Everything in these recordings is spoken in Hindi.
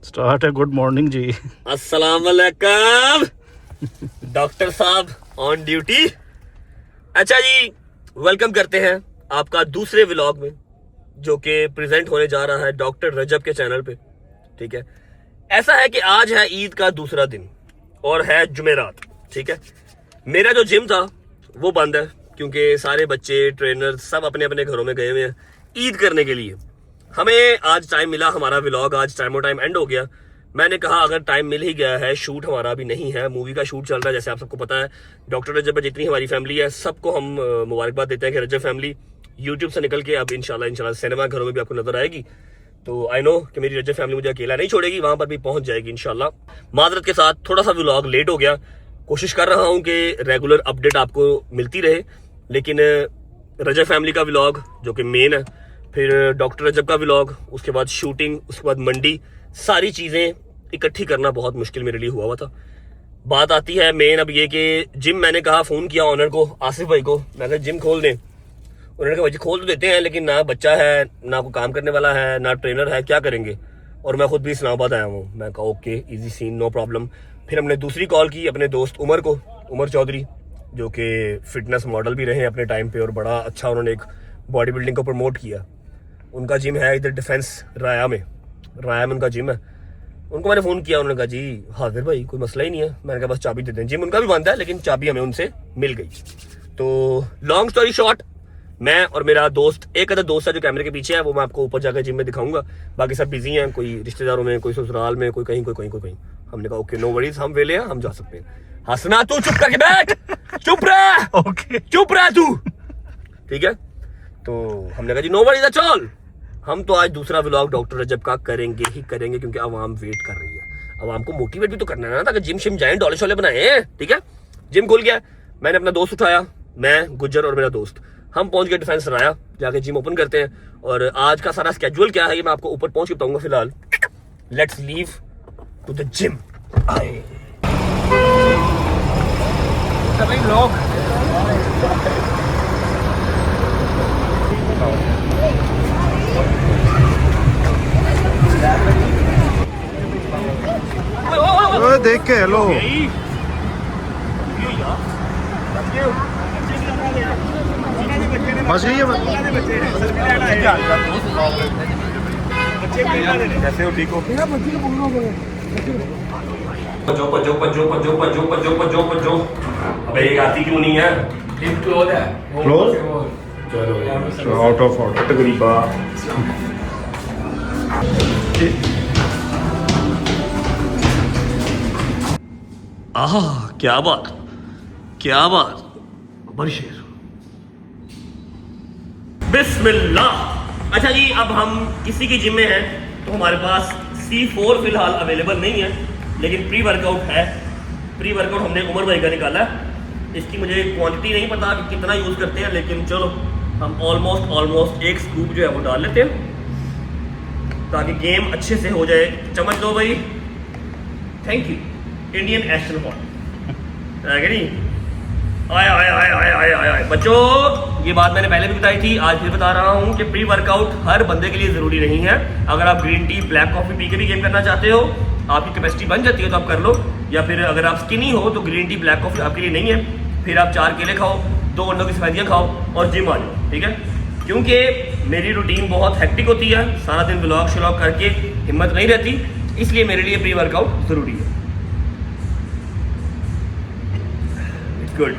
स्टार्ट है। गुड मॉर्निंग जी। अस्सलाम वालेकुम डॉक्टर साहब ऑन ड्यूटी। अच्छा जी, वेलकम करते हैं आपका दूसरे व्लॉग में, जो कि प्रेजेंट होने जा रहा है डॉक्टर रजब के चैनल पे। ठीक है, ऐसा है कि आज है ईद का दूसरा दिन और है जुमेरात। ठीक है, मेरा जो जिम था वो बंद है क्योंकि सारे बच्चे ट्रेनर सब अपने अपने घरों में गए हुए हैं ईद करने के लिए। हमें आज टाइम मिला, हमारा व्लॉग आज टाइम एंड हो गया। मैंने कहा अगर टाइम मिल ही गया है, शूट हमारा अभी नहीं है, मूवी का शूट चल रहा है जैसे आप सबको पता है। डॉक्टर रजब में जितनी हमारी फैमिली है सबको हम मुबारकबाद देते हैं कि रजब फैमिली यूट्यूब से निकल के अब इंशाल्लाह सिनेमा घरों में भी आपको नजर आएगी। तो आई नो कि मेरी रजब फैमिली मुझे अकेला नहीं छोड़ेगी, वहां पर भी पहुंच जाएगी इंशाल्लाह। माजरत के साथ थोड़ा सा व्लॉग लेट हो गया। कोशिश कर रहा हूं कि रेगुलर अपडेट आपको मिलती रहे, लेकिन रजब फैमिली का व्लॉग जो कि मेन है, फिर डॉक्टर रजब का व्लॉग, उसके बाद शूटिंग, उसके बाद मंडी, सारी चीजें इकट्ठी करना बहुत मुश्किल मेरे लिए हुआ था। बात आती है मेन अब ये कि जिम मैंने कहा, फोन किया ऑनर को, आसिफ भाई को, मैं कहा जिम खोल दें। उन्होंने कहा भाई खोल तो देते हैं लेकिन ना बच्चा है, ना कोई काम करने वाला है, ना ट्रेनर है, क्या करेंगे। और मैं खुद भी इस्लामाबाद आया हूँ। मैं कहा okay, easy scene, no problem. फिर हमने दूसरी कॉल की अपने दोस्त उमर को, उमर चौधरी, जो कि फिटनेस मॉडल भी रहे हैं अपने टाइम पे और बड़ा अच्छा उन्होंने एक बॉडी बिल्डिंग को प्रमोट किया। उनका जिम है इधर डिफेंस राया में उनका जिम है। उनको मैंने फ़ोन किया, उन्होंने कहा जी हाजिर भाई कोई मसला ही नहीं है। मैंने कहा बस चाबी दे दें। जिम उनका भी बंद है लेकिन चाबी हमें उनसे मिल गई। तो लॉन्ग स्टोरी शॉर्ट, मैं और मेरा दोस्त, एक अदर दोस्त है जो कैमरे के पीछे है, वो मैं आपको ऊपर जाकर जिम में दिखाऊंगा। बाकी सब बिजी हैं, कोई रिश्तेदारों में, कोई ससुराल में, कोई कहीं, कोई कहीं। हमने कहा ओके नो वरीज, हम वेले हैं, हम जा सकते हैं। हंसना तू चुप करके बैठ, चुप रह, ओके चुप रह तू, ठीक है। तो हमने कहा जी नो वरीज चल। हम तो आज दूसरा व्लॉग डॉक्टर रजब का करेंगे ही करेंगे क्योंकि अवाम वेट कर रही है। अवाम को मोटिवेट भी तो करना है ना, ताकि जिम शिम जाएं, डोले शोले बनाए। ठीक है, जिम खुल गया, मैंने अपना दोस्त उठाया, मैं, गुज्जर और मेरा दोस्त, हम पहुंच गए डिफेंस राया, जाके जिम ओपन करते हैं। और आज का सारा स्केड्यूल क्या है ये मैं आपको ऊपर पहुंच के बताऊंगा। फिलहाल let's leave to the gym. देख के हेलो। बस यही है कैसे हो, ठीक हो? जो अबे ये आती क्यों नहीं है? क्लोज चलो, आउट ऑफ ऑर्डर तकरीबा। आहा क्या बात, क्या बात, बरशेर, बिस्मिल्लाह। अच्छा जी, अब हम किसी की जिम में हैं तो हमारे पास C4 फिलहाल अवेलेबल नहीं है, लेकिन प्री वर्कआउट है। प्री वर्कआउट हमने उमर भाई का निकाला है। इसकी मुझे क्वांटिटी नहीं पता कि कितना यूज़ करते हैं, लेकिन चलो हम ऑलमोस्ट एक स्कूप जो है वो डाल लेते हैं ताकि गेम अच्छे से हो जाए। चम्मच दो भाई, thank you. Indian Aston hot आए बच्चों, ये बात मैंने पहले भी बताई थी, आज फिर बता रहा हूँ कि प्री वर्कआउट हर बंदे के लिए ज़रूरी नहीं है। अगर आप green tea black coffee P के भी गेम करना चाहते हो, आपकी कैपेसिटी बन जाती है तो आप कर लो। या फिर अगर आप स्किनी हो तो ग्रीन टी ब्लैक कॉफ़ी आपके लिए नहीं है। फिर आप 4 केले खाओ, 2 अंडों की सफेदियाँ खाओ और जिम आ जाओ। ठीक है, क्योंकि मेरी रूटीन बहुत हेक्टिक होती है, सारा दिन व्लॉग श्लॉग करके हिम्मत नहीं रहती, इसलिए मेरे लिए प्री वर्कआउट ज़रूरी है। गुड।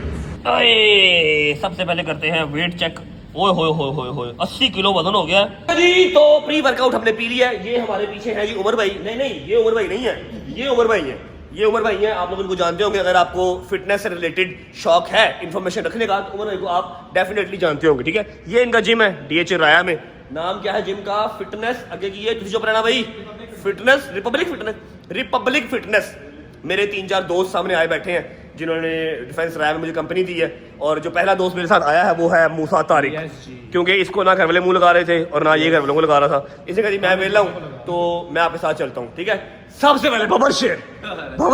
सबसे पहले करते हैं वेट चेक। ओए होए 80 किलो वजन हो गया जी। तो प्री वर्कआउट हमने पी लिया है। ये हमारे पीछे है जी उमर भाई। नहीं, ये उमर भाई नहीं है, ये उमर भाई है, ये उमर भाई है। आप लोग इनको जानते होंगे, अगर आपको फिटनेस से रिलेटेड शौक है, इन्फॉर्मेशन रखने का, तो उमर भाई को आप डेफिनेटली जानते होंगे। ठीक है, ये इनका जिम है DH राया में। नाम क्या है जिम का? फिटनेस आगे की है, जो पढ़ना भाई, फिटनेस रिपब्लिक फिटनेस। मेरे 3-4 दोस्त सामने आए बैठे हैं जिन्होंने डिफेंस राय में मुझे कंपनी दी है। और जो पहला दोस्त मेरे साथ आया है वो है मूसा तारिक, क्योंकि इसको ना घर वाले मुंह लगा रहे थे और ना ये घर वालों को लगा रहा था। इसे कहा मैं वेला हूँ तो मैं आपके साथ चलता हूँ। ठीक है, सबसे पहले बबर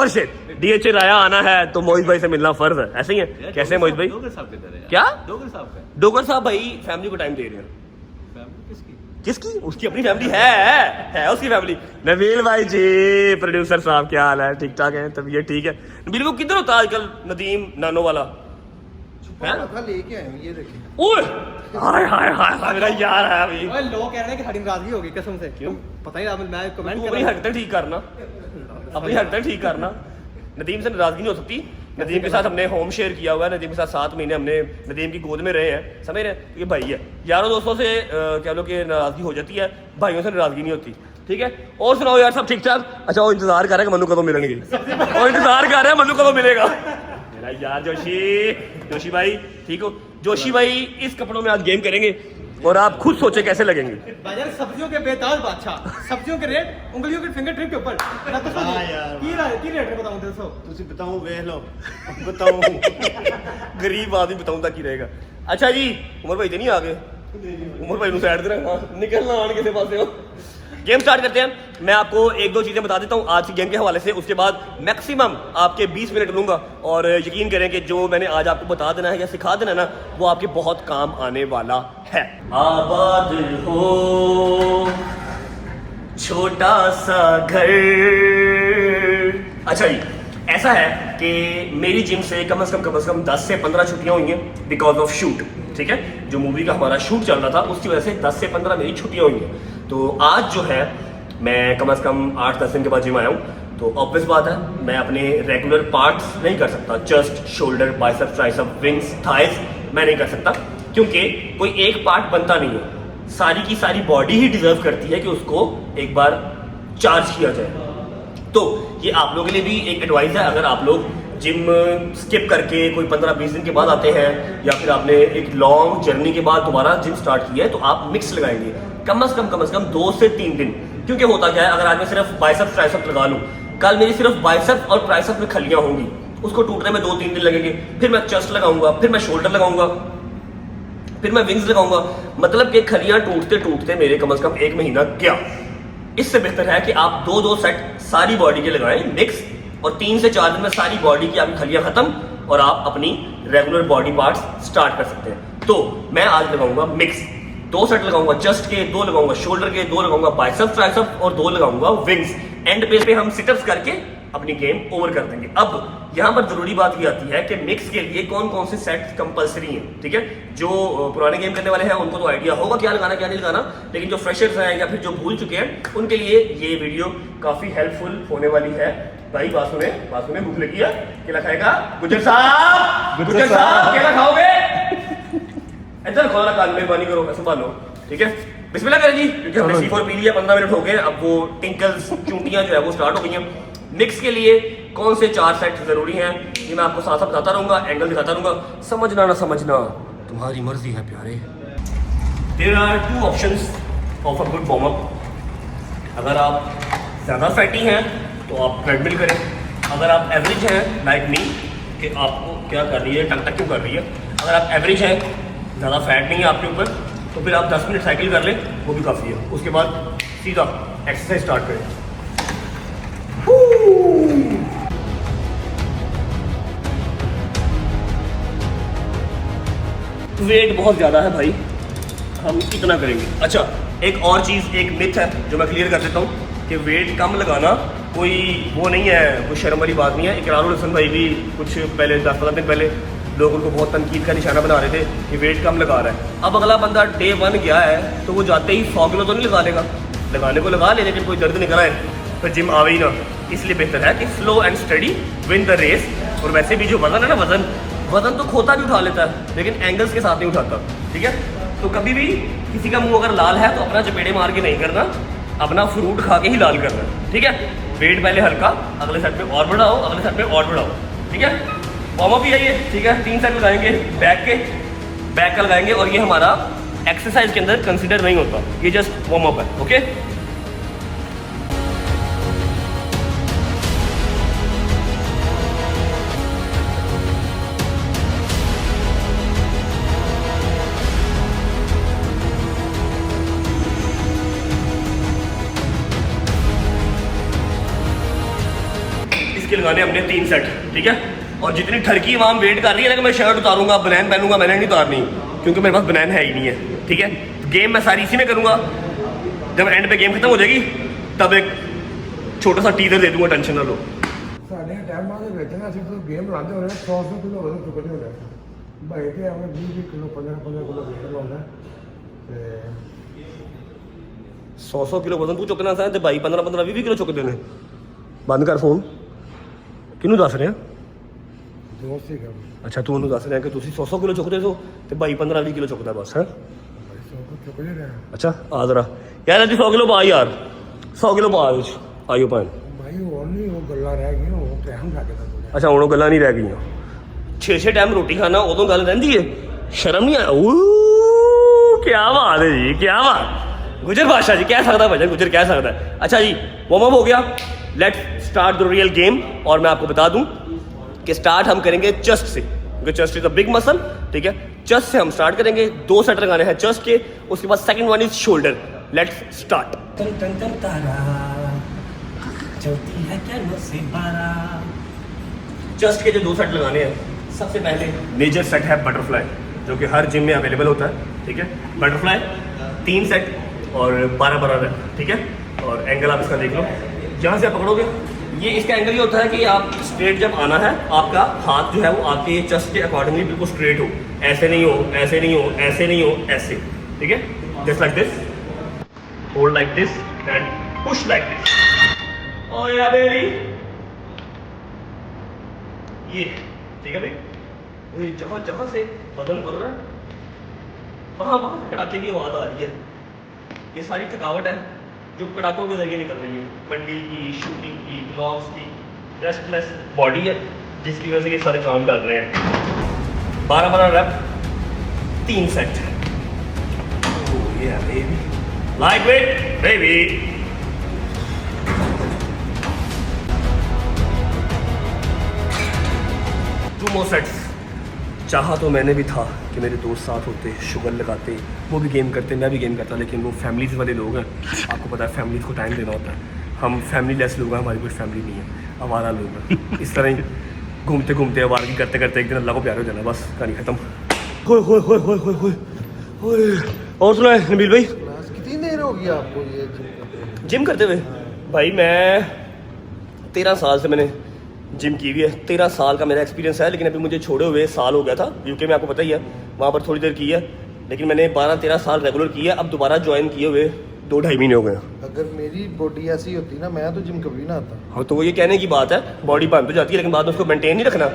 शेर DH राया आना है तो मोहित भाई से मिलना फर्ज है। ऐसे ही है? कैसे मोहित भाई? क्या डोगर साहब भाई फैमिली को टाइम दे रहे हैं। किसकी? उसकी अपनी फैमिली है उसकी फैमिली। नबील भाई जी, प्रोड्यूसर साहब, क्या हाल है? ठीक ठाक है? तबीयत ठीक है? नबील को किधर होता है आजकल नदीम नानो वाला? लेके आए ये देखिए। ओए हाय हाय हाय हाय, मेरा यार है अभी। ओए लोग कह रहे हैं कि हमारी नाराजगी होगी कसम से। क्यों? पता ही नहीं, मैं कमेंट तू कर अपनी रहा हरकतें ठीक करना, अपनी हरकतें ठीक करना। नदीम से नाराजगी नहीं हो सकती। नदीम के साथ हमने होम शेयर किया हुआ है, नदीम के साथ 7 महीने हमने नदीम की गोद में रहे हैं, समझ रहे हैं? ये भाई है। यारों दोस्तों से कह लो कि नाराजगी हो जाती है, भाइयों से नाराजगी नहीं होती, ठीक है? और सुनाओ यार, सब ठीक ठाक? अच्छा, वो इंतजार कर रहा है कि मनु कदों मिलेंगे, वो इंतजार कर रहा है मनु कदों मिलेगा। मेरा यार जोशी भाई, ठीक हो? जोशी भाई इस कपड़ों में आज गेम करेंगे और आप खुद सोचे कैसे लगेंगे। भाईजान सब्जियों के बेताज बादशाह, सब्जियों के रेट उंगलियों के फिंगर टिप के ऊपर। मैं तो की रेट बताऊं 200 ਤੁਸੀਂ ਬਤਾਓ ਵੇਖ ਲਓ ਬਤਾਓ गरीब आदमी बताऊं तक ही रहेगा। अच्छा जी, उमर भाई तो नहीं आ गए? उमर भाई साइड से रखना, निकलना आने किसी पास हो। गेम स्टार्ट करते हैं। मैं आपको 1-2 चीज़ें बता देता हूँ आज की गेम के हवाले से, उसके बाद मैक्सिमम आपके 20 मिनट लूँगा और यकीन करें कि जो मैंने आज आपको बता देना है या सिखा देना है ना, वो आपके बहुत काम आने वाला है। आबाद हो छोटा सा घर। अच्छा जी, ऐसा है कि मेरी जिम से कम से कम 10 से 15 छुट्टियां हुई हैं बिकॉज ऑफ शूट, ठीक है? जो मूवी का हमारा शूट चल रहा था उसकी वजह से 10 से 15 मेरी छुट्टियां हुई हैं। तो आज जो है मैं कम से कम 8-10 दिन के बाद जिम आया हूँ, तो ऑब्वियस बात है मैं अपने रेगुलर पार्ट्स नहीं कर सकता। Chest, shoulder, biceps, triceps, wings, thighs मैं नहीं कर सकता, क्योंकि कोई एक पार्ट बनता नहीं है। सारी की सारी बॉडी ही डिजर्व करती है कि उसको एक बार चार्ज किया जाए। तो ये आप लोगों के लिए भी एक एडवाइस है, अगर आप लोग जिम स्किप करके कोई 15-20 दिन के बाद आते हैं या फिर आपने एक लॉन्ग जर्नी के बाद दोबारा जिम स्टार्ट किया है, तो आप मिक्स लगाएंगे कम से कम 2 से 3 दिन। क्योंकि होता क्या है, अगर आज मैं सिर्फ बाइसेप्स ट्राइसेप्स लगा लूँ, कल मेरी सिर्फ बाइसेप्स और ट्राइसेप्स में खलियाँ होंगी, उसको टूटने में 2-3 दिन लगेंगे। फिर मैं चेस्ट लगाऊंगा, फिर मैं शोल्डर लगाऊंगा, फिर मैं विंग्स लगाऊंगा। मतलब कि खलियाँ टूटते टूटते मेरे कम से कम 1 महीना गया। इससे बेहतर है कि आप 2-2 सेट सारी बॉडी के लगाएं मिक्स, और 3 से 4 दिन में सारी बॉडी की आपकी खलियाँ खत्म और आप अपनी रेगुलर बॉडी पार्ट्स स्टार्ट कर सकते हैं। तो मैं आज लगाऊंगा मिक्स, 2 सेट लगाऊंगा चेस्ट के, 2 लगाऊंगा शोल्डर के, 2 लगाऊंगा बाइसेप्स ट्राइसेप्स और 2 लगाऊंगा विंग्स। एंड पेज पे हम सिटअप्स करके अपनी गेम ओवर कर देंगे। अब यहाँ पर जरूरी बात ये आती है कि मिक्स के लिए कौन कौन से सेट कंपलसरी हैं, ठीक है? जो पुराने गेम करने वाले हैं उनको तो आइडिया होगा क्या लगाना क्या नहीं लगाना, लेकिन जो फ्रेशर्स हैं या फिर जो भूल चुके हैं उनके लिए ये वीडियो काफी हेल्पफुल होने वाली है। भाई बात सुने, भूख लगी है, केला खाएगा? गुजर साहब केला खाओगे? इधर खोला कान में, पानी करो, संभालो, ठीक है? बिस्मिल्लाह करें जी, क्योंकि हमने C4 पी लिया, 15 मिनट हो गए, अब वो टिंकल्स चूंटियां जो है वो स्टार्ट हो गई हैं। मिक्स के लिए कौन से 4 सेट जरूरी हैं ये मैं आपको साथ साथ बताता रहूंगा, एंगल दिखाता रहूंगा, समझना ना समझना तुम्हारी मर्जी है प्यारे। There are 2 options of a good warm up. अगर आप ज़्यादा फैटी हैं तो आप ट्रेडमिल करें। अगर आप एवरेज हैं लाइक मी, कि आपको क्या कर रही है, टक टक क्यों कर रही है, अगर आप एवरेज हैं, ज़्यादा फैट नहीं है आपके ऊपर, तो फिर आप 10 मिनट साइकिल कर लें, वो भी काफ़ी है। उसके बाद सीधा एक्सरसाइज स्टार्ट करें। वेट बहुत ज़्यादा है भाई, हम इतना करेंगे। अच्छा, एक और चीज़, एक मिथ है जो मैं क्लियर कर देता हूँ कि वेट कम लगाना कोई वो नहीं है, कोई शर्म वाली बात नहीं है। इकरारुल हसन भाई भी कुछ पहले 10-15 दिन पहले लोग उनको बहुत तनकीद का निशाना बना रहे थे कि वेट कम लगा रहा है। अब अगला बंदा डे 1 गया है तो वो जाते ही 100 किलो तो नहीं लगा लेगा, लगाने को लगा ले, लेकिन कोई दर्द नहीं कराए फिर जिम आवे ही ना। इसलिए बेहतर है कि slow and steady win the race. और वैसे भी जो वजन है ना, वजन तो खोता भी उठा लेता है, लेकिन एंगल्स के साथ नहीं उठाता, ठीक है? तो कभी भी किसी का मुंह अगर लाल है तो अपना चपेड़े मार के नहीं करना, अपना फ्रूट खा के ही लाल करना, ठीक है? वेट पहले हल्का, अगले सेट में और बढ़ाओ, अगले सेट में और बढ़ाओ, ठीक है? वार्म अप ही है ये, ठीक है? 3 सेट लगाएंगे बैक का लगाएंगे, और ये हमारा एक्सरसाइज के अंदर कंसिडर नहीं होता, ये जस्ट वार्म अप है, ओके? इसके लगाने हमने 3 सेट, ठीक है? और जितनी ठरकी वहाँ वेट कर रही है ना कि मैं शर्ट उतारूंगा, बनैन पहनूंगा, मैंने नहीं उतारनी, क्योंकि मेरे पास बनैन है ही नहीं है, ठीक है? गेम मैं सारी इसी में करूंगा। जब एंड पे गेम खत्म हो जाएगी तब एक छोटा सा टीजर दे दूंगा, टेंशन ना लो। ਸਾਡੇ ਟਾਈਮਾਂ ਦੇ ਵਿੱਚ ਨਾ ਅਸੀਂ ਜਦੋਂ ਗੇਮ ਲਾਉਂਦੇ ਹੁੰਦੇ 100 ਕਿਲੋ ਵਜ਼ਨ ਚੁੱਕਦੇ ਹੁੰਦੇ ਸੀ। ਭਾਈ ਤੇ ਆਵੇਂ 20 ਕਿਲੋ 15 ਕਿਲੋ ਵੇਟ ਲਾਉਂਦਾ ਤੇ 100 ਕਿਲੋ ਵਜ਼ਨ ਤੂੰ ਚੁੱਕਣਾ ਸਾਂ ਤੇ ਬਾਈ 15 20 ਕਿਲੋ ਚੁੱਕਦੇ ਨੇ। ਬੰਦ ਕਰ ਫੋਨ। ਕਿਹਨੂੰ ਦੱਸ ਰਿਹਾ? ਦੋਸਤ ਸੀਗਾ ਅੱਛਾ ਤੂੰ ਉਹਨੂੰ ਦੱਸ ਰਿਹਾ ਕਿ ਤੁਸੀਂ 100 ਕਿਲੋ ਚੁੱਕਦੇ ਹੋ ਤੇ ਬਾਈ 15 20 ਕਿਲੋ ਚੁੱਕਦਾ ਬਸ ਹੈ। ਭਾਈ 100 ਕਿਲੋ ਚੁੱਕ ਨਹੀਂ ਰਿਹਾ ਅੱਛਾ ਆ ਜ਼ਰਾ ਯਾਰ ਅੱਜ 100 ਕਿਲੋ ਪਾ ਯਾਰ, 100 ਕਿਲੋ ਪਾ ਵਿੱਚ ਆਇਓ ਭਾਈ। ਭਾਈ ਹੋਰ ਨਹੀਂ ਉਹ ਗੱਲਾਂ ਰਹਿ ਗਈਆਂ, ਉਹ ਟਾਈਮ ਲੱਗਦਾ ਥੋੜਾ। ਅੱਛਾ ਹੁਣ ਉਹ ਗੱਲਾਂ ਨਹੀਂ ਰਹਿ ਗਈਆਂ। 6 ਟਾਈਮ ਰੋਟੀ ਖਾਣਾ ਉਦੋਂ ਗੱਲ ਰਹਿੰਦੀ ਹੈ, ਸ਼ਰਮ ਨਹੀਂ ਆ? ਕੀ ਬਾਤ ਹੈ ਜੀ, ਕੀ ਬਾਤ। गुजर बादशाह जी कह सकता है, भजन गुजर कह सकता है। अच्छा जी वार्म अप हो गया, let's start the real game. और मैं आपको बता दूं कि स्टार्ट हम करेंगे चेस्ट से, क्योंकि chest is a big muscle, ठीक है। चेस्ट से हम स्टार्ट करेंगे, 2 सेट लगाने हैं चेस्ट के, उसके बाद second one is shoulder. Let's start. Chest के जो 2 सेट लगाने हैं, सबसे पहले मेजर सेट है बटरफ्लाई, जो कि हर जिम में अवेलेबल होता है, ठीक है। बटरफ्लाई 3 सेट और 12 रन, ठीक है। और एंगल आप इसका देख लो, जहाँ से आप पकड़ोगे ये इसका एंगल ये होता है कि आप स्ट्रेट जब आना है, आपका हाथ जो है वो आपके चेस्ट के अकॉर्डिंगली बिल्कुल स्ट्रेट हो, ऐसे नहीं हो, ऐसे नहीं हो, ऐसे नहीं हो, ऐसे, ठीक है। Just like this, hold like this and push like this. Oh yeah baby, ये ठीक है भाई। जहाँ जहाँ से बदन कर रहा है वहाँ कड़ाके की आवाज़ आ रही है। ये सारी थकावट है जो कड़ाकों के जरिए निकल रही है, मंडी की, शूटिंग की, ब्लॉग्स की, रेस्टलेस बॉडी है जिसकी वजह से ये सारे काम कर रहे हैं। 12 rep, 3 set. Light weight baby. 2 more sets. चाहा तो मैंने भी था कि मेरे दोस्त साथ होते, शुगर लगाते, वो भी गेम करते, मैं भी गेम करता, लेकिन वो फैमिलीज वाले लोग हैं, आपको पता है फैमिलीज को टाइम देना होता है। हम फैमिली लेस लोग हैं, हमारी कोई फैमिली नहीं है, हमारा लोग हैं। इस तरह ही घूमते घूमते आवारगी करते करते एक दिन अल्लाह को प्यार हो जाना, बस कहानी खत्म। होए होए होए होए होए होए होए। और सुना है नबील भाई, कितनी देर होगी आपको ये जिम करते हुए? भाई मैं 13 साल से मैंने जिम की हुई है, 13 साल का मेरा एक्सपीरियंस है। लेकिन अभी मुझे छोड़े हुए साल हो गया था, यूके में आपको पता ही है, वहाँ पर थोड़ी देर की है, लेकिन मैंने 12-13 साल रेगुलर की है। अब दोबारा ज्वाइन किए हुए 2-2.5 महीने हो गए। अगर मेरी बॉडी ऐसी होती ना, मैं तो जिम कभी ना आता। हाँ तो वो ये कहने की बात है, बॉडी बन तो जाती है लेकिन बाद में उसको मेंटेन नहीं रखना।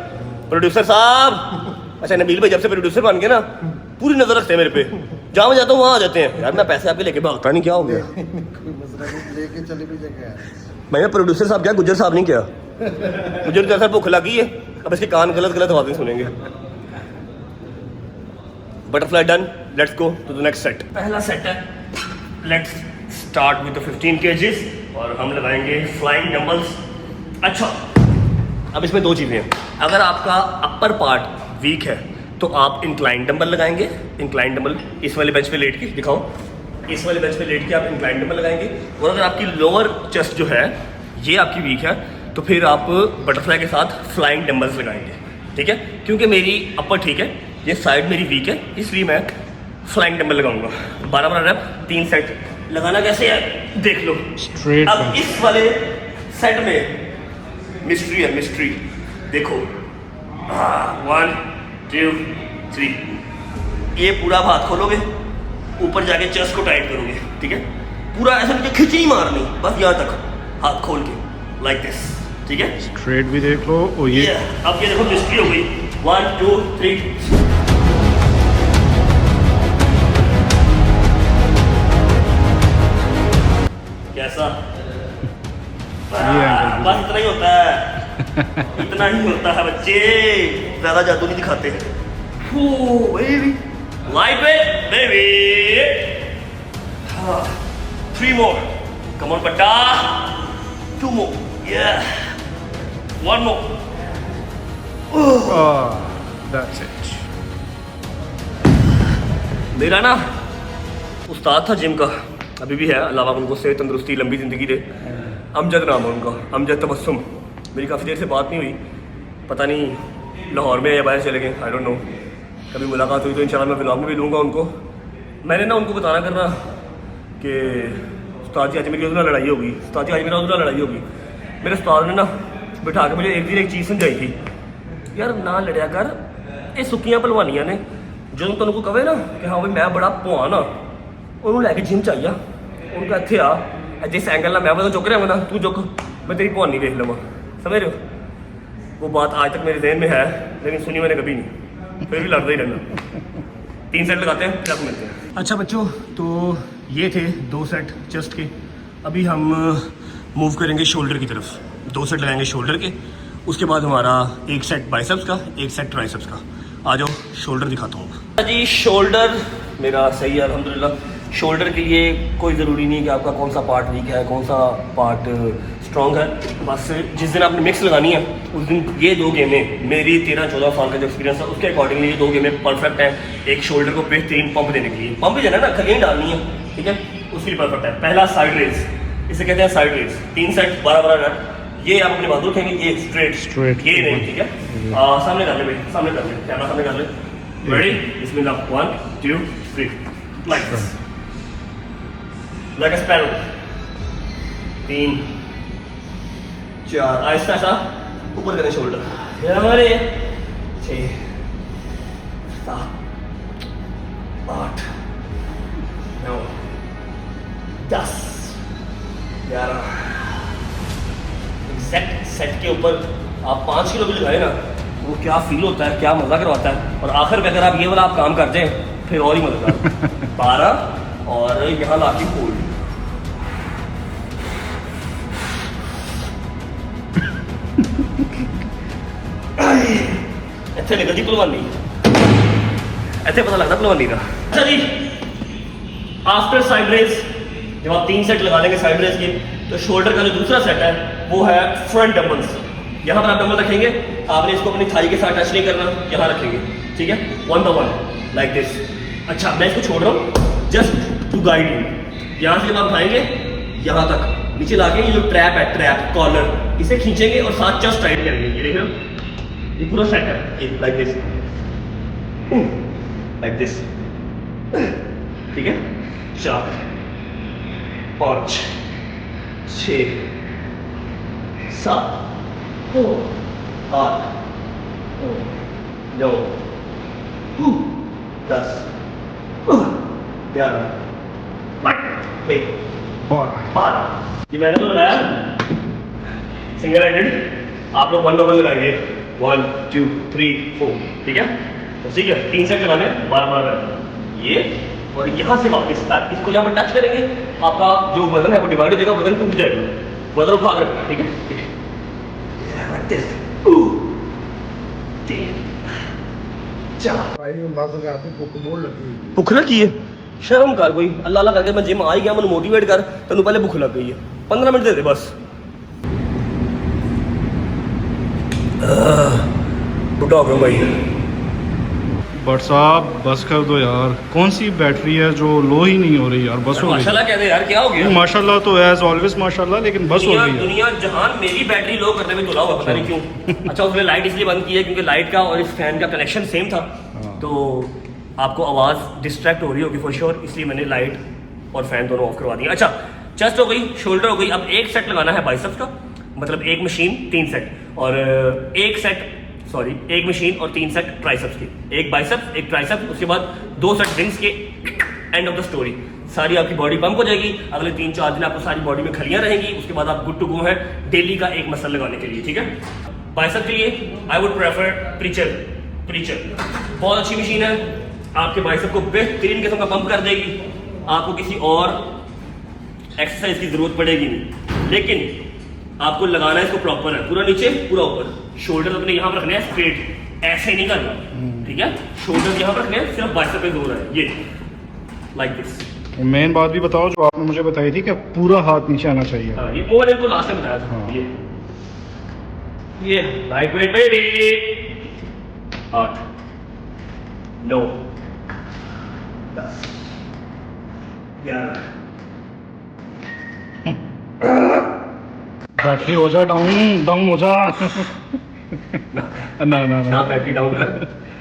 प्रोड्यूसर साहब, अच्छा नबील भाई जब से प्रोड्यूसर बन गए ना, पूरी नजर रखते हैं मेरे पे, जहाँ मैं जाता हूँ वहाँ आ जाते हैं। यार मैं पैसे आपके लेके भागता नहीं, क्या हो गया? कोई मसला नहीं, लेके चले भी जगह है। मैंने प्रोड्यूसर साहब क्या, गुज्जर साहब नहीं किया। मुझे जैसा भूख लगी है, अब इसके कान गलत आवाजें सुनेंगे। Butterfly done, let's go to the next set. पहला सेट है, लेट्स स्टार्ट विद 15 kgs और हम लगाएंगे फ्लाइंग डंबल्स। अच्छा अब इसमें 2 चीज़ें हैं। अगर आपका अपर पार्ट वीक है तो आप इंक्लाइन डंबल लगाएंगे। इंक्लाइन डंबल इस वाले बेंच पे लेट के दिखाओ, इस वाले बेंच पे लेट के आप इंक्लाइन डंबल लगाएंगे। और अगर आपकी लोअर चेस्ट जो है ये आपकी वीक है तो फिर आप बटरफ्लाई के साथ फ्लाइंग डंबल्स लगाएंगे, ठीक है। क्योंकि मेरी अपर ठीक है, ये साइड मेरी वीक है, इसलिए मैं फ्लाइंग डंबल लगाऊंगा। 12 रैप, 3 सेट। लगाना कैसे है देख लो। Straight अब इस वाले सेट में मिस्ट्री है, मिस्ट्री देखो। 1 2 3, ये पूरा हाथ खोलोगे, ऊपर जाके चेस्ट को टाइट करोगे, ठीक है। पूरा ऐसा नीचे खिंच नहीं मारनी, बस यहाँ तक हाथ खोल के लाइक दिस, ठीक है। स्ट्रेट भी देख लो। ओ ये अब ये देखो मिस्ट्री हो गई। 1 2 3। कैसा? बस इतना ही होता है, इतना ही होता है बच्चे, ज्यादा जादू नहीं दिखाते। Light weight baby. 3 more, come on पट्टा। 2 more, yeah, 1 more. That's it. मेरा ना उस्ताद था जिम का, अभी भी है, अल्लाह पाक उनको सेहत तंदुरुस्ती लंबी ज़िंदगी दे। अमजद नाम है उनका, अमजद तबस्सुम। मेरी काफ़ी देर से बात नहीं हुई, पता नहीं लाहौर में या बाहर चले गए, आई डोंट नो। कभी मुलाकात हुई तो इंशाल्लाह मैं व्लॉग में भी लूँगा उनको। मैंने ना उनको बताना करना कि उस्ताद जी आज मेरी उसके लड़ाई होगी, उस्ताद जी आज मेरा उसके लड़ाई होगी। मेरे उस्ताद ने ना बिठा के मुझे एक दिन एक चीज़ समझाई थी, यार ना लड़िया कर, ये सुक्कियां भलवानियां ने, जो तुम को कहे ना कि हाँ भाई मैं बड़ा भुआ ना, उन्होंने लैके जिम चाहिए, उनका इतने आ जिस एंगल ना मैं बता चुक रहा ना, तू चुक मैं तेरी भुआनी देख लवा, समझ रहे हो। वो बात आज तक मेरे जहन में है, लेकिन सुनी मैंने कभी नहीं, फिर भी लड़ता ही रहना। 3 सेट लगाते हैं फिर आपको मिलते हैं। अच्छा बच्चों, तो ये थे 2 सेट चेस्ट के। अभी हम मूव करेंगे शोल्डर की तरफ। 2 सेट लगाएंगे शोल्डर के, उसके बाद हमारा 1 सेट बाइसेप्स का, 1 सेट ट्राइसेप्स का। आ जाओ शोल्डर दिखाता हूँ जी। शोल्डर मेरा सही है अल्हम्दुलिल्लाह। शोल्डर के लिए कोई ज़रूरी नहीं कि आपका कौन सा पार्ट वीक है, कौन सा पार्ट स्ट्रॉन्ग है। बस जिस दिन आपने मिक्स लगानी है उस दिन ये 2 गेमें, मेरी 13-14 साल का जो एक्सपीरियंस है उसके अकॉर्डिंगली ये 2 गेमें परफेक्ट हैं। एक शोल्डर को बेहतरीन पंप देने के लिए, पंप ही देना ना, खलीन डालनी है, ठीक है, उसके लिए परफेक्ट है। पहला साइड रेज, इसे कहते हैं साइड रेज। 3 set 12-12 run. ये आप अपने बाजू रखेंगे, ये स्ट्रेट, ये नहीं, ठीक है। सामने कर ले भाई, सामने कर ले, कैमरा सामने कर ले। Ready, Bismillah, 1 2 3, like this, like a sparrow. 3 4, Aahista Aahista ऊपर करें शोल्डर। हमारे 6 7 8 9 10 11। एग्जैक्ट सेट के ऊपर आप 5 किलो भी लगाए ना, वो क्या फील होता है, क्या मज़ा करवाता है। और आखिर में अगर आप ये वाला आप काम कर दें फिर और ही मज़ेदार। 12 और यहाँ ला के होल्ड। ਇੱਥੇ ਨਿਕਲਦੀ ਭਲਵਾਨੀ, ਇੱਥੇ पता लगता भलवानी का। अच्छा जी, आफ्टर साइड रेस जब आप 3 सेट लगा लेंगे साइड रेस के, तो शोल्डर का जो दूसरा सेट है वो है फ्रंट डंबल्स। यहाँ पर आप डंबल रखेंगे, आपने इसको अपनी थाई के साथ टच नहीं करना, यहाँ रखेंगे, ठीक है, 1 by 1 लाइक दिस। अच्छा मैं इसको छोड़ रहा हूँ जस्ट टू गाइड यू। यहाँ से जब आप उठाएंगे यहाँ तक नीचे लाके, ये जो ट्रैप है, ट्रैप कॉलर, इसे खींचेंगे और साथ चेस्ट टाइट करेंगे। ये देख रहे हो, ये पूरा सेट है, लाइक दिस, लाइक दिस, ठीक है। 4 5 6 7 8 9 10 11 12। ये मैंने तो लगाया सिंगल हैंडेड, आप लोग 1 by 1 लगाएंगे, 1 2 3 4, ठीक है। तो ठीक है, 3 सेट लगाने, 12 ये, और यहाँ से वापस तक इसको जहाँ पर टच करेंगे आपका जो वजन है वो डिवाइड हो जाएगा, वजन टूट जाएगा, वजन उठा कर, ठीक है। 3 4 भुख लगी है, शर्म कर कोई, अल्लाह अल्लाह करके मैं जिम आ ही गया, मैं मोटिवेट कर, तेन पहले भुख लग गई है, 15 मिनट दे दे बस। बुढ़ा हो गया भाई। बट साहब बस कर दो यार, कौन सी बैटरी है जो लो ही नहीं हो रही यार, बस हो गई। माशाल्लाह कह दे यार, क्या हो गया? माशाल्लाह तो एज ऑलवेज माशाल्लाह, लेकिन बस हो गई है। दुनिया जहान मेरी बैटरी लो करने में तुला हुआ, पता नहीं क्यों। अच्छा उसमें लाइट इसलिए बंद की है क्योंकि लाइट का और इस फैन का कनेक्शन सेम था, तो आपको आवाज़ डिस्ट्रैक्ट हो रही होगी फॉर श्योर, इसलिए मैंने लाइट और फैन दोनों ऑफ करवा दिया। अच्छा चेस्ट हो गई, शोल्डर हो गई, अब 1 सेट लगाना है बाइसेप्स का, मतलब 1 मशीन 3 सेट, और 1 मशीन और 3 सेट ट्राइसेप्स की, 1 बाइसेप्स 1 ट्राइसेप्स, उसके बाद 2 सेट रिंग्स के, एंड ऑफ द स्टोरी। सारी आपकी बॉडी पंप हो जाएगी, अगले 3-4 दिन आपको सारी बॉडी में खलियां रहेंगी, उसके बाद आप गुड टू गो है डेली का 1 मसल लगाने के लिए, ठीक है। बाइसेप के लिए आई वुड प्रेफर प्रीचर, बहुत अच्छी मशीन है, आपके बाइसेप को बेहतरीन किस्म का पंप कर देगी, आपको किसी और एक्सरसाइज की जरूरत पड़ेगी नहीं, लेकिन आपको लगाना है इसको प्रॉपर है, पूरा नीचे पूरा ऊपर। शोल्डर अपने यहाँ पर रखने हैं स्ट्रेट, ऐसे नहीं करना, ठीक है। शोल्डर यहाँ पर रखने हैं, सिर्फ बाइसेप पे जोर है, ये लाइक दिस। मेन बात भी बताओ जो आपने मुझे बताई थी कि पूरा हाथ नीचे आना चाहिए। ये वो मैंने लास्ट में बताया था। ये लाइट वेट बेबी। 8 9 10 11। बैटरी हो जा डाउन हो जा। ना बैटरी डाउन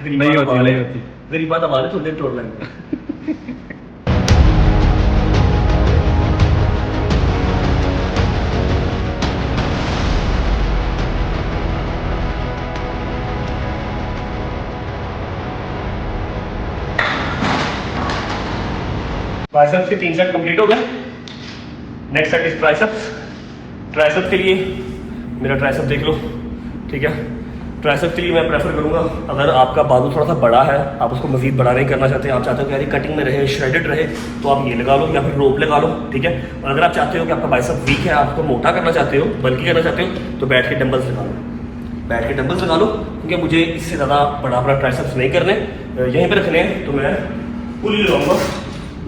नहीं होती। मेरी बात हमारे थोड़ी देर छोड़ लेंगे। बाइसेप्स के 3 सेट कंप्लीट हो गए। Next set is triceps. Triceps के लिए मेरा ट्राइसेप देख लो, ठीक है। ट्राइसेप्स के लिए मैं प्रेफर करूँगा, अगर आपका बाजू थोड़ा सा बड़ा है, आप उसको मजीद बड़ा नहीं करना चाहते, आप चाहते हो कि यार कटिंग में रहे, श्रेडेड रहे, तो आप ये लगा लो या फिर रोप लगा लो, ठीक है। और अगर आप चाहते हो कि आपका बाइसेप वीक है, आप उसको मोटा करना चाहते हो, बल्कि करना चाहते हो, तो बैठ के डंबल्स लगा लो, बैठ के डंबल्स लगा लो, क्योंकि मुझे इससे ज़्यादा बड़ा ट्राइसेप्स नहीं करने, यहीं पर रखने हैं। तो मैं पुली लगाऊंगा,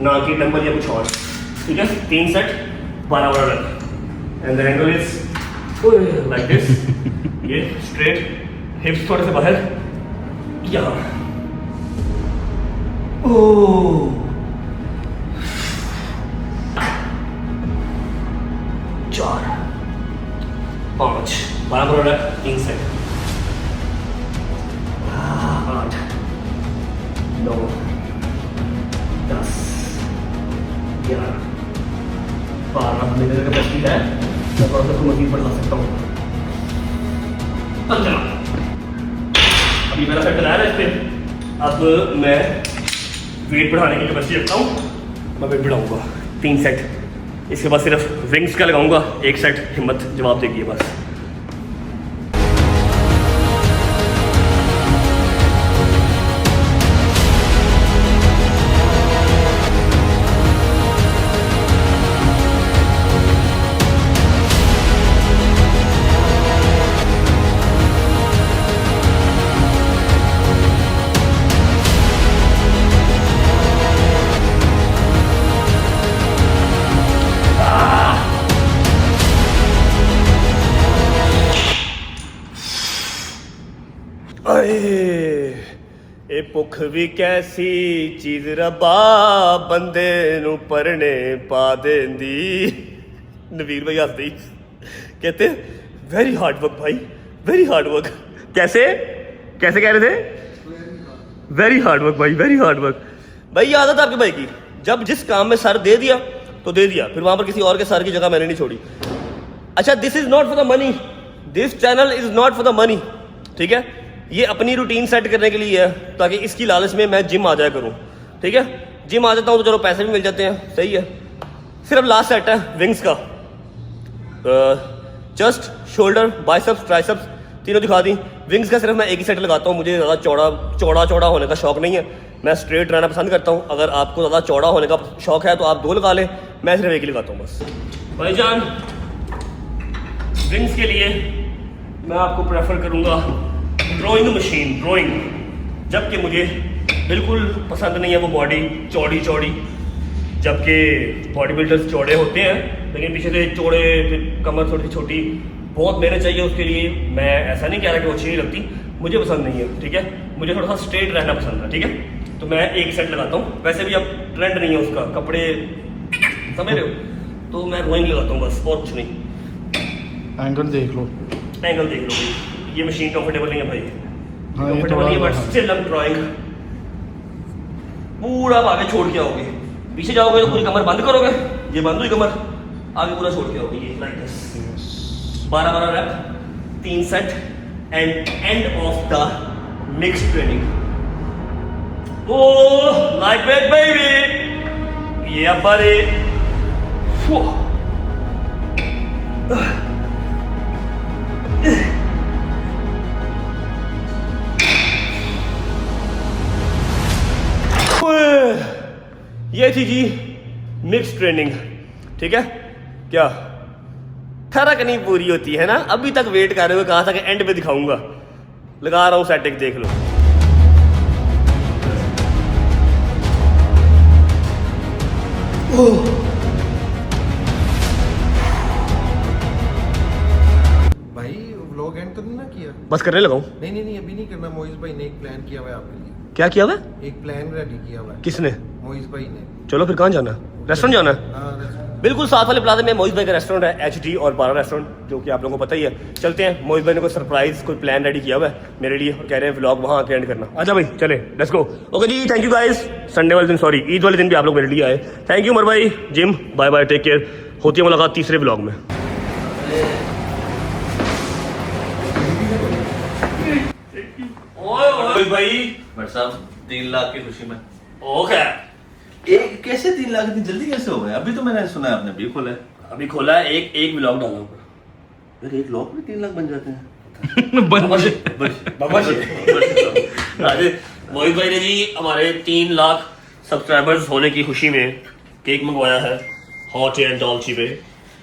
ना कि डंबल या कुछ और, ठीक है। 3 सेट 12 रख and the angle is like this, ये स्ट्रेट, हिप्स थोड़े से बाहर, यहाँ, ओह 4 5 12 रख, 3 सेट, 8 9 10 11 12 मेरे कैपेसिटी है, मैं थोड़ा सा मजीद बढ़ा सकता हूँ। चलो अभी मेरा सेट बनाया है इस पर, अब मैं वेट बढ़ाने की कैपेसिटी रखता हूँ, मैं वेट बढ़ाऊँगा 3 सेट। इसके बाद सिर्फ विंग्स का लगाऊंगा, 1 सेट हिम्मत जवाब देगी बस। ਇਹ ਭੁੱਖ ਵੀ ਕੈਸੀ ਚੀਜ਼ ਰੱਬਾ ਬੰਦੇ ਨੂੰ ਪਰਣੇ ਪਾ ਦੇਂਦੀ। नवीर भाई हंसते ही कहते वेरी हार्ड वर्क भाई, वेरी हार्ड वर्क। कैसे कैसे कह रहे थे? वेरी हार्ड वर्क भाई, वेरी हार्ड वर्क। भाई ये आदत आपके भाई की, जब जिस काम में सर दे दिया तो दे दिया, फिर वहां पर किसी और के सर की जगह मैंने नहीं छोड़ी। अच्छा, this is not for the money, this channel is not for the money, ठीक है। ये अपनी रूटीन सेट करने के लिए है, ताकि इसकी लालच में मैं जिम आ जाया करूँ, ठीक है। जिम आ जाता हूँ तो चलो पैसे भी मिल जाते हैं, सही है। सिर्फ लास्ट सेट है विंग्स का, चेस्ट, शोल्डर, बाइसेप्स, ट्राइसेप्स तीनों दिखा दी। विंग्स का सिर्फ मैं एक ही सेट लगाता हूँ, मुझे ज़्यादा चौड़ा होने का शौक नहीं है, मैं स्ट्रेट रहना पसंद करता हूँ। अगर आपको ज़्यादा चौड़ा होने का शौक है तो आप 2 लगा लें, मैं सिर्फ एक ही लगाता हूँ बस। भाईजान विंग्स के लिए मैं आपको प्रेफर करूँगा ड्राइंग मशीन, ड्राइंग। जबकि मुझे बिल्कुल पसंद नहीं है वो बॉडी चौड़ी चौड़ी, जबकि बॉडी बिल्डर्स चौड़े होते हैं, लेकिन पीछे से चौड़े, फिर कमर थोड़ी छोटी, बहुत मेहनत चाहिए उसके लिए। मैं ऐसा नहीं कह रहा कि वो अच्छी नहीं लगती, मुझे पसंद नहीं है, ठीक है। मुझे थोड़ा सा स्ट्रेट रहना पसंद है, ठीक है। तो मैं एक सेट लगाता हूँ, वैसे भी अब ट्रेंड नहीं है उसका, कपड़े समझ रहे हो, तो मैं ड्राइंग लगाता हूँ बस, और कुछ नहीं। एंगल देख लो, एंगल देख लो भाई, ये मशीन कंफर्टेबल नहीं है भाई, हाँ, ये कंफर्टेबल नहीं है, थोड़ा but still I am drawing. पूरा आप आगे छोड़ के आओगे, पीछे जाओगे तो पूरी कमर बंद करोगे, ये बंद हुई कमर, आगे पूरा छोड़ के आओगे, ये like this. 12 rep, 3 set and end of the mix training. Oh like that baby, ये बड़े ये थी जी मिक्स ट्रेनिंग, ठीक है। क्या खरक नहीं पूरी होती है ना, अभी तक वेट कर रहे हो, कहा था कि एंड पे दिखाऊंगा, लगा रहा हूं सेटिंग, देख लो। भाई व्लॉग एंड तो नहीं ना किया? बस करने लगाऊं? नहीं अभी नहीं करना। मोइज भाई ने एक प्लान किया हुआ है आपके लिए। क्या किया हुआ? एक प्लान रेडी किया हुआ है। किसने? मोइज भाई ने। चलो फिर कहाँ जाना है? रेस्टोरेंट जाना है? हाँ रेस्टोरेंट। बिल्कुल साथ वाले प्लाजा में मोहित भाई का रेस्टोरेंट है, एचडी और बारा रेस्टोरेंट, जो कि आप लोगों को पता ही है। चलते हैं, मोहित भाई ने कोई सरप्राइज, कोई प्लान रेडी किया हुआ है मेरे लिए, और कह रहे हैं व्लॉग वहाँ आके एंड करना। आजा भाई चले, लेट्स गो। ओके जी, थैंक यू गाइस। संडे वाले दिन, सॉरी ईद वाले दिन भी आप लोग मेरे लिए आए। थैंक यू उमर भाई, gym, bye bye, take care. होती है मुलाकात तीसरे व्लॉग में। भाई भाई साहब 3 लाख की खुशी में। ओके, एक कैसे 3 लाख इतनी जल्दी कैसे हो गए? अभी तो मैंने सुना है आपने अभी खोला है। अभी खोला है, एक व्लॉग डाला ऊपर। यार एक ब्लॉग में 3 लाख बन जाते हैं। मोहित भाई ने जी हमारे 3 लाख सब्सक्राइबर्स होने की खुशी में केक मंगवाया है हॉट एंड डॉल्ची पे।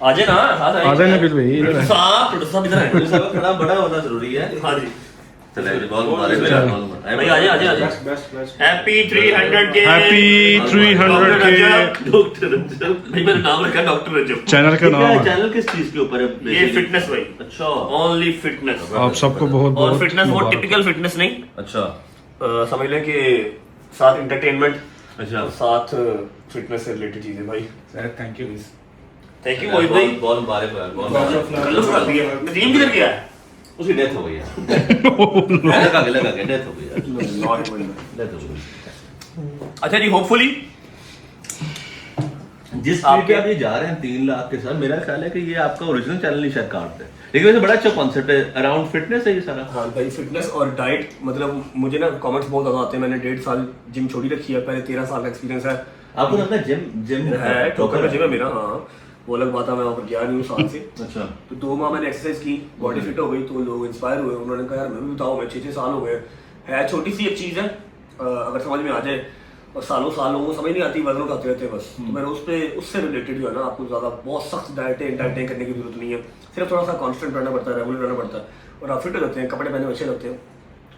आ जाए ना, साथ आ जाए नबील भाई, इधर है। प्रोड्यूसर साहब इधर पुलिस है। साहब खड़ा बड़ा होना जरूरी है। हाँ जी, चले जी, बहुत मुबारक हो, बहुत मुबारक। भाई आ जाए। हैप्पी 300 के, हैप्पी 300 के। डॉक्टर रंजन भाई मैंने नाम रखा डॉक्टर रजब। चैनल का नाम है। चैनल किस चीज के ऊपर है? ये फिटनेस भाई, अच्छा ओनली फिटनेस। आप सबको बहुत और बहुत फिटनेस वो मुबारक। टिपिकल फिटनेस नहीं, अच्छा समझ लें कि साथ इंटरटेनमेंट अच्छा। और साथ फिटनेस से रिलेटेड चीजें भाई। थैंक यू थैंक यू मोहित भाई। बहुत मुबारक हो यार, बहुत मुबारक। कल्लू कर दिया। नदीम किधर गया है? उसकी डेथ हो गई है। लगा के डेथ हो गई यार, डेथ हो गई। अच्छा जी, होपफुली जिस स्पीड पे आप ये जा रहे हैं 3 लाख के साथ, मेरा ख्याल है कि ये आपका ओरिजिनल चैनल ही शायद काटते हैं, लेकिन वैसे बड़ा अच्छा कॉन्सेप्ट है। अराउंड फिटनेस है ये सारा। हाँ भाई, फिटनेस और डाइट, मतलब मुझे ना कमेंट्स बहुत ज्यादा आते हैं। मैंने 1.5 साल जिम छोड़ी रखी है, पहले 13 साल का एक्सपीरियंस है। आपको लगता है जिम है ठोकर का जिम है मेरा। हाँ, वो अलग बात है, मैं वहाँ पर गया नहीं हूँ साल से। अच्छा तो 2 माह मैंने एक्सरसाइज की, बॉडी फिट हो गई, तो लोग इंस्पायर हुए। उन्होंने कहा यार मैं भी बताओ, मैं 6-6 साल हो गए। है छोटी सी एक चीज़ है, अगर समझ में आ जाए, और सालों लोगों को समझ नहीं आती, वजन उठाते रहते हैं बस। तो मैंने उस पे उससे रिलेटेड जो है ना, आपको ज़्यादा बहुत सख्त डाइटिंग करने की जरूरत नहीं है। सिर्फ थोड़ा सा कॉन्स्टेंट रहना पड़ता है, रेगुलर रहना पड़ता है, और आप फिट हो जाते हैं, कपड़े पहने अच्छे लगते हैं।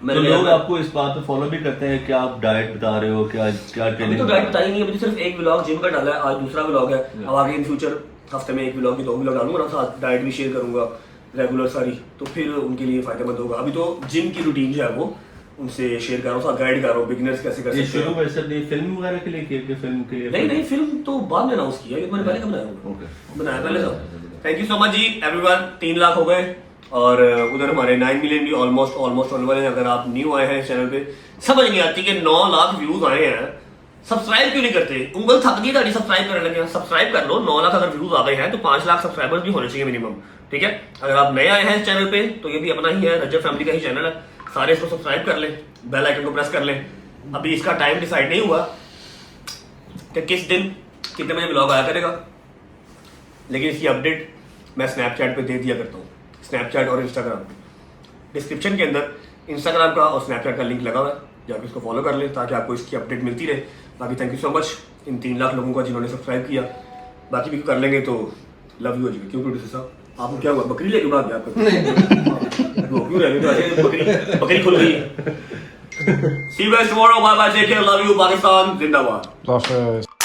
तो लोग आपको इस बात पे फॉलो भी करते हैं कि आप डाइट बता रहे हो, क्या क्या अभी ट्रेनिंग? तो डाइट बताई नहीं है, अभी तो सिर्फ एक व्लॉग जिम का डाला है, आज दूसरा व्लॉग है। अब आगे इन फ्यूचर हफ्ते में 1 व्लॉग की 2 व्लॉग डालूंगा ना, साथ डाइट भी शेयर करूंगा रेगुलर सारी, तो फिर उनके लिए फायदेमंद होगा। अभी तो जिम की रूटीन जो है वो उनसे शेयर कर रहा हूँ, साथ गाइड कर रहा हूँ बिगिनर्स कैसे कर ये सकते शुरू हैं। वैसे अपनी फिल्म वगैरह के लिए किया कि फिल्म के लिए? नहीं, फिल्म तो बाद में अनाउंस किया, ये तो मैंने पहले कब बनाया? ओके। बनाया पहले था। थैंक यू सो मच जी एवरीवन। 3 लाख हो गए, और उधर हमारे 9 मिलियन भी ऑलमोस्ट होने वाले हैं। अगर आप न्यू आए हैं इस चैनल पे, समझ नहीं आती कि 9 लाख व्यूज आए हैं, सब्सक्राइब क्यों नहीं करते? उंगल थक गई ताड़ी सब्सक्राइब करने लगे। सब्सक्राइब कर लो। 9 लाख अगर व्यूज आ गए हैं तो 5 लाख सब्सक्राइबर्स भी होने चाहिए मिनिमम, ठीक है? अगर आप नए आए हैं इस चैनल पे, तो ये भी अपना ही है, रजब फैमिली का ही चैनल है। सारे इसको सब्सक्राइब कर लें, बेल आइकन को प्रेस कर लें। अभी इसका टाइम डिसाइड नहीं हुआ कि किस दिन कितने बजे ब्लॉग आया करेगा, लेकिन इसकी अपडेट मैं स्नैपचैट पे दे दिया करता हूँ। स्नैपचैट और इंस्टाग्राम, डिस्क्रिप्शन के अंदर इंस्टाग्राम का और स्नैपचैट का लिंक लगा हुआ है, जाकर इसको फॉलो कर लें ताकि आपको इसकी अपडेट मिलती रहे। बाकी thank you so much in 3 lakh लोगों का जिन्होंने सब्सक्राइब किया। बाकी भी कर लेंगे तो लव यू हो जाएगी। क्यों प्रोड्यूसर साहब, आपको क्या हुआ? बकरी लेके भाग गया आपका? क्यों रह गए? तो ऐसे बकरी खुल गई। See you guys tomorrow, bye bye, take care, love you, Pakistan जिंदाबाद। Last,